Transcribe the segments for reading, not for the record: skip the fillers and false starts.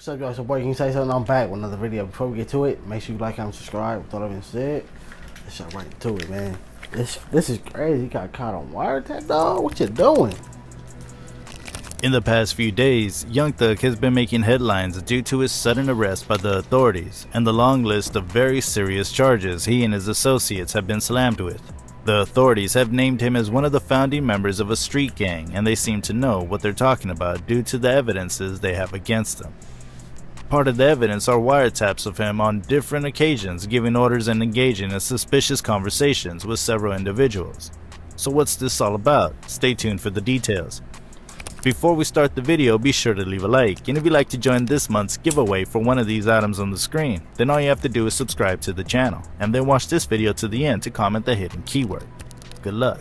What's up, y'all? It's your boy. Can you say something? I'm back with another video. Before we get to it, make sure you like, comment, subscribe. With all that being said, let's jump right into it, man. This is crazy. You got caught on Wiretap, dog. What you doing? In the past few days, Young Thug has been making headlines due to his sudden arrest by the authorities and the long list of very serious charges he and his associates have been slammed with. The authorities have named him as one of the founding members of a street gang, and they seem to know what they're talking about due to the evidences they have against him. Part of the evidence are wiretaps of him on different occasions giving orders and engaging in suspicious conversations with several individuals. So what's this all about? Stay tuned for the details. Before we start the video, be sure to leave a like, and if you'd like to join this month's giveaway for one of these items on the screen, then all you have to do is subscribe to the channel, and then watch this video to the end to comment the hidden keyword. Good luck.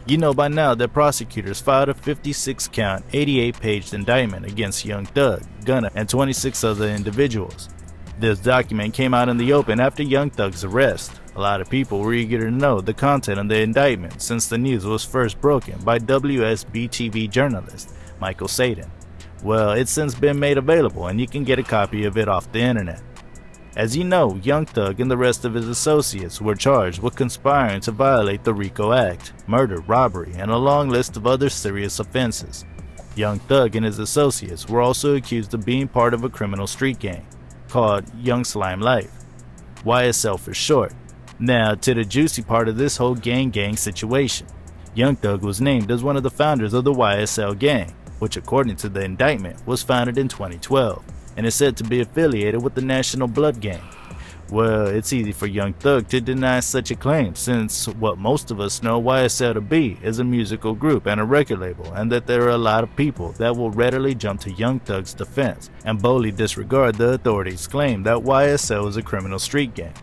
You know by now that prosecutors filed a 56-count, 88-page indictment against Young Thug, Gunna, and 26 other individuals. This document came out in the open after Young Thug's arrest. A lot of people were eager to know the content of the indictment since the news was first broken by WSB-TV journalist Michael Sadin. Well, it's since been made available and you can get a copy of it off the internet. As you know, Young Thug and the rest of his associates were charged with conspiring to violate the RICO Act, murder, robbery, and a long list of other serious offenses. Young Thug and his associates were also accused of being part of a criminal street gang called Young Slime Life, YSL for short. Now to the juicy part of this whole gang situation. Young Thug was named as one of the founders of the YSL gang, which according to the indictment was founded in 2012 and is said to be affiliated with the National Blood Gang. Well, it's easy for Young Thug to deny such a claim since what most of us know YSL to be is a musical group and a record label, and that there are a lot of people that will readily jump to Young Thug's defense and boldly disregard the authorities' claim that YSL is a criminal street gang.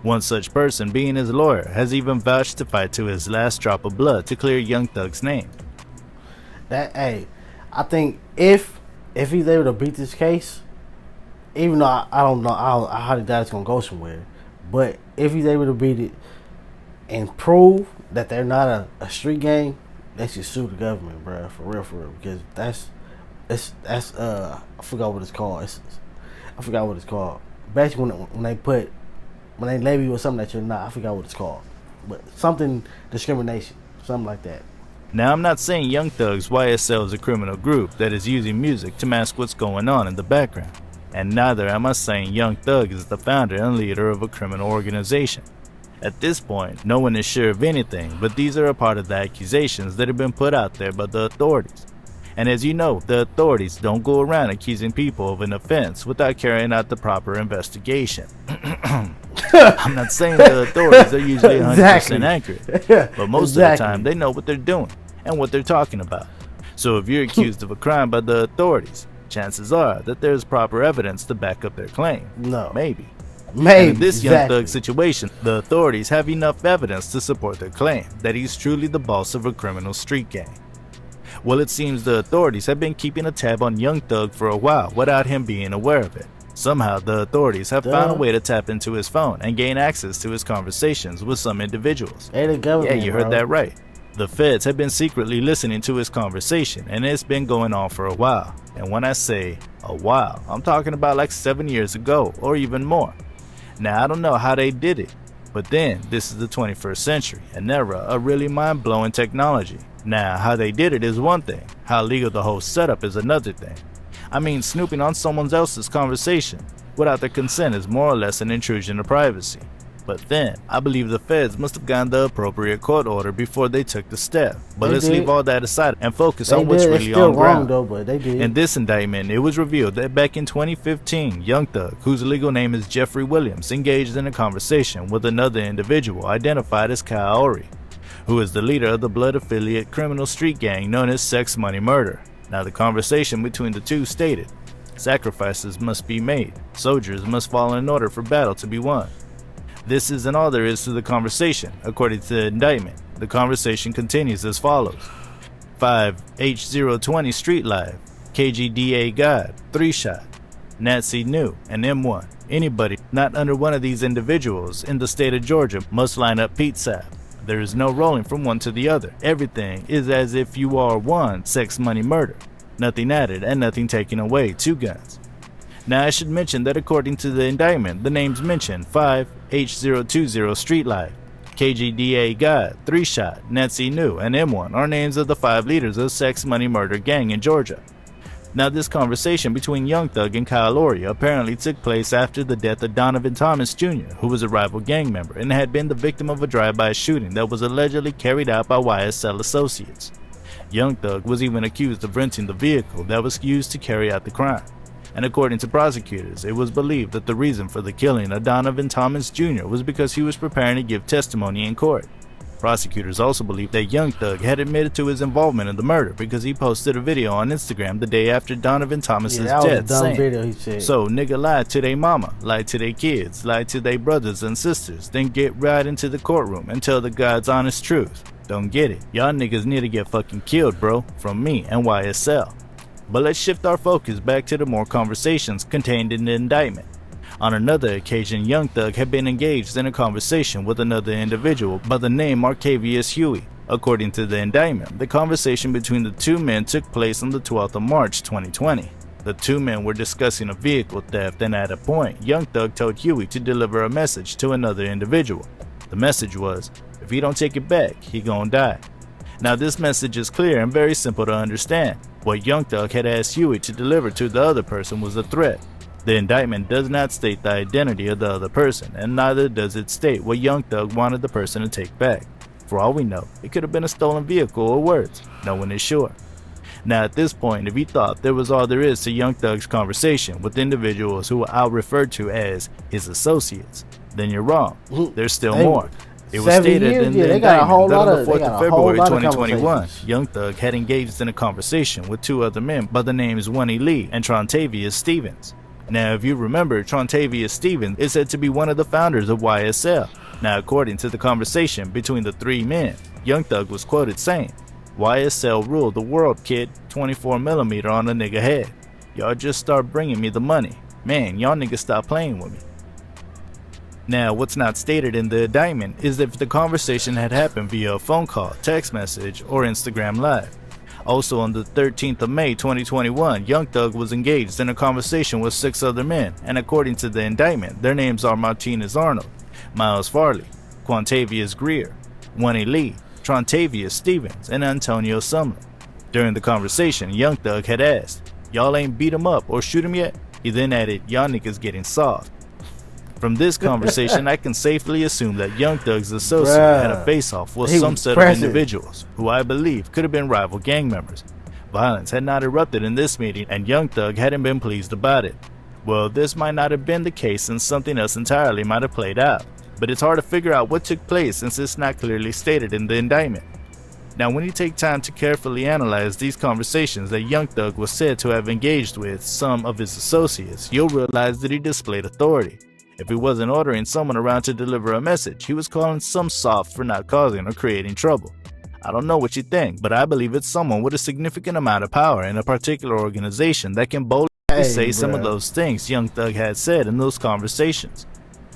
One such person, being his lawyer, has even vouched to fight to his last drop of blood to clear Young Thug's name. I think if he's able to beat this case, even though I don't know how that's gonna go somewhere, but if he's able to beat it and prove that they're not a street gang, they should sue the government, bro, for real, because that's I forgot what it's called. I forgot what it's called. Basically, when they label you with something that you're not, I forgot what it's called, but something discrimination, something like that. Now, I'm not saying Young Thug's YSL is a criminal group that is using music to mask what's going on in the background, and neither am I saying Young Thug is the founder and leader of a criminal organization. At this point, no one is sure of anything, but these are a part of the accusations that have been put out there by the authorities. And as you know, the authorities don't go around accusing people of an offense without carrying out the proper investigation. I'm not saying the authorities are usually 100% accurate, but most of the time they know what they're doing and what they're talking about. So if you're accused of a crime by the authorities, chances are that there's proper evidence to back up their claim. No. Maybe. And in this Young Thug situation, the authorities have enough evidence to support their claim that he's truly the boss of a criminal street gang. Well, it seems the authorities have been keeping a tab on Young Thug for a while without him being aware of it. Somehow, the authorities have found a way to tap into his phone and gain access to his conversations with some individuals. Hey, the government, yeah, you heard that right. The feds have been secretly listening to his conversation, and it's been going on for a while. And when I say a while, I'm talking about like 7 years ago or even more. Now, I don't know how they did it, but then this is the 21st century, an era of really mind-blowing technology. Now, how they did it is one thing, how legal the whole setup is another thing. I mean, snooping on someone else's conversation without their consent is more or less an intrusion of privacy. But then, I believe the feds must have gotten the appropriate court order before they took the step. But let's leave all that aside and focus on what's really on ground. But they did. In this indictment, it was revealed that back in 2015, Young Thug, whose legal name is Jeffrey Williams, engaged in a conversation with another individual identified as Kyle Ori, who is the leader of the blood affiliate criminal street gang known as Sex Money Murder. Now, the conversation between the two stated, sacrifices must be made, soldiers must fall in order for battle to be won. This isn't all there is to the conversation. According to the indictment, the conversation continues as follows. 5H020 Street Live, KGDA God, 3-Shot, Nazi New, and M1. Anybody not under one of these individuals in the state of Georgia must line up Pete Sapp. There is no rolling from one to the other. Everything is as if you are one Sex Money Murder. Nothing added and nothing taken away. 2 guns. Now I should mention that according to the indictment, the names mentioned 5H020 Street Life, KGDA God, 3 Shot, Nancy New, and M1 are names of the 5 leaders of Sex Money Murder Gang in Georgia. Now this conversation between Young Thug and Kyle Laurie apparently took place after the death of Donovan Thomas Jr., who was a rival gang member and had been the victim of a drive-by shooting that was allegedly carried out by YSL associates. Young Thug was even accused of renting the vehicle that was used to carry out the crime. And according to prosecutors, it was believed that the reason for the killing of Donovan Thomas Jr. was because he was preparing to give testimony in court. Prosecutors also believe that Young Thug had admitted to his involvement in the murder because he posted a video on Instagram the day after Donovan Thomas's death saying, video he said. "So nigga lied to they mama, lied to they kids, lied to they brothers and sisters, then get right into the courtroom and tell the God's honest truth. Don't get it. Y'all niggas need to get fucking killed, bro, from me and YSL." But let's shift our focus back to the more conversations contained in the indictment. On another occasion, Young Thug had been engaged in a conversation with another individual by the name Marcavius Huey. According to the indictment, the conversation between the two men took place on the 12th of March 2020. The two men were discussing a vehicle theft, and at a point, Young Thug told Huey to deliver a message to another individual. The message was, "If he don't take it back, he gon' die." Now this message is clear and very simple to understand. What Young Thug had asked Huey to deliver to the other person was a threat. The indictment does not state the identity of the other person, and neither does it state what Young Thug wanted the person to take back. For all we know, it could have been a stolen vehicle or words. No one is sure. Now at this point, if you thought there was all there is to Young Thug's conversation with individuals who I'll refer to as his associates, then you're wrong. There's still more. It was stated in the indictment that on the 4th of February 2021, Young Thug had engaged in a conversation with 2 other men by the names Winnie Lee and Trontavious Stevens. Now, if you remember, Trontavious Stevens is said to be one of the founders of YSL. Now, according to the conversation between the 3 men, Young Thug was quoted saying, "YSL ruled the world, kid, 24mm on a nigga head. Y'all just start bringing me the money. Man, y'all niggas stop playing with me." Now, what's not stated in the indictment is if the conversation had happened via a phone call, text message, or Instagram Live. Also on the 13th of May 2021, Young Thug was engaged in a conversation with 6 other men, and according to the indictment, their names are Martinez Arnold, Miles Farley, Quantavious Greer, Winnie Lee, Trontavious Stevens, and Antonio Sumlin. During the conversation, Young Thug had asked, "Y'all ain't beat him up or shoot him yet?" He then added, "Y'all niggas getting soft." From this conversation, I can safely assume that Young Thug's associate had a face-off with some set of individuals who I believe could have been rival gang members. Violence had not erupted in this meeting, and Young Thug hadn't been pleased about it. Well, this might not have been the case, and something else entirely might have played out. But it's hard to figure out what took place since it's not clearly stated in the indictment. Now, when you take time to carefully analyze these conversations that Young Thug was said to have engaged with some of his associates, you'll realize that he displayed authority. If he wasn't ordering someone around to deliver a message, he was calling some soft for not causing or creating trouble. I don't know what you think, but I believe it's someone with a significant amount of power in a particular organization that can boldly say some of those things Young Thug had said in those conversations.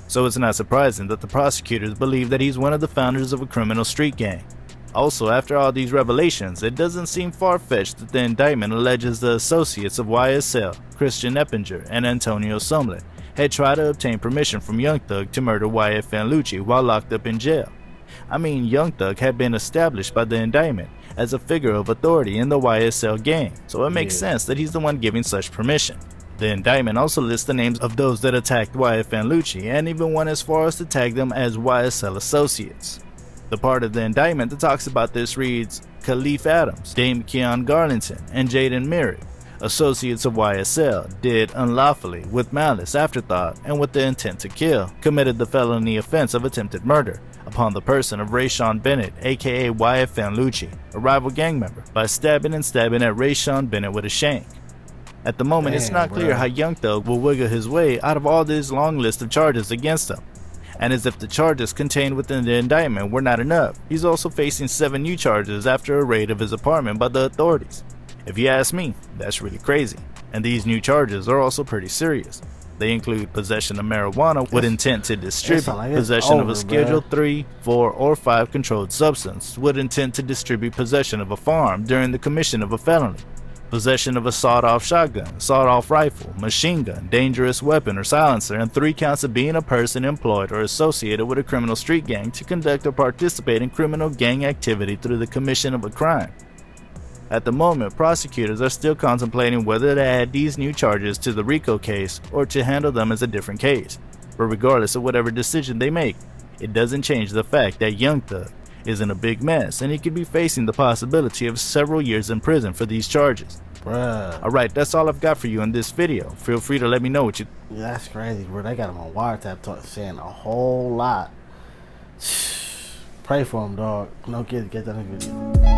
So it's not surprising that the prosecutors believe that he's one of the founders of a criminal street gang. Also, after all these revelations, it doesn't seem far-fetched that the indictment alleges the associates of YSL, Christian Eppinger, and Antonio Sumlin had tried to obtain permission from Young Thug to murder YFN Lucci while locked up in jail. I mean, Young Thug had been established by the indictment as a figure of authority in the YSL gang, so it makes sense that he's the one giving such permission. The indictment also lists the names of those that attacked YFN Lucci and even went as far as to tag them as YSL associates. The part of the indictment that talks about this reads, Khalif Adams, Dame Keon Garlington, and Jaden Merritt, associates of YSL, did unlawfully, with malice, afterthought, and with the intent to kill, committed the felony offense of attempted murder upon the person of Rayshawn Bennett, aka YFN Lucci, a rival gang member, by stabbing at Rayshawn Bennett with a shank. At the moment, it's not clear how Young Thug will wiggle his way out of all this long list of charges against him. And as if the charges contained within the indictment were not enough, he's also facing 7 new charges after a raid of his apartment by the authorities. If you ask me, that's really crazy. And these new charges are also pretty serious. They include possession of marijuana with intent to distribute, possession of a Schedule 3, 4, or 5 controlled substance with intent to distribute, possession of a firearm during the commission of a felony, possession of a sawed-off shotgun, sawed-off rifle, machine gun, dangerous weapon or silencer, and 3 counts of being a person employed or associated with a criminal street gang to conduct or participate in criminal gang activity through the commission of a crime. At the moment, prosecutors are still contemplating whether to add these new charges to the RICO case or to handle them as a different case. But regardless of whatever decision they make, it doesn't change the fact that Young Thug is in a big mess and he could be facing the possibility of several years in prison for these charges. Bruh. Alright, that's all I've got for you in this video. Feel free to let me know what you... Yeah, that's crazy, bro. They got him on Wiretap saying a whole lot. Pray for him, dog. No, get that video.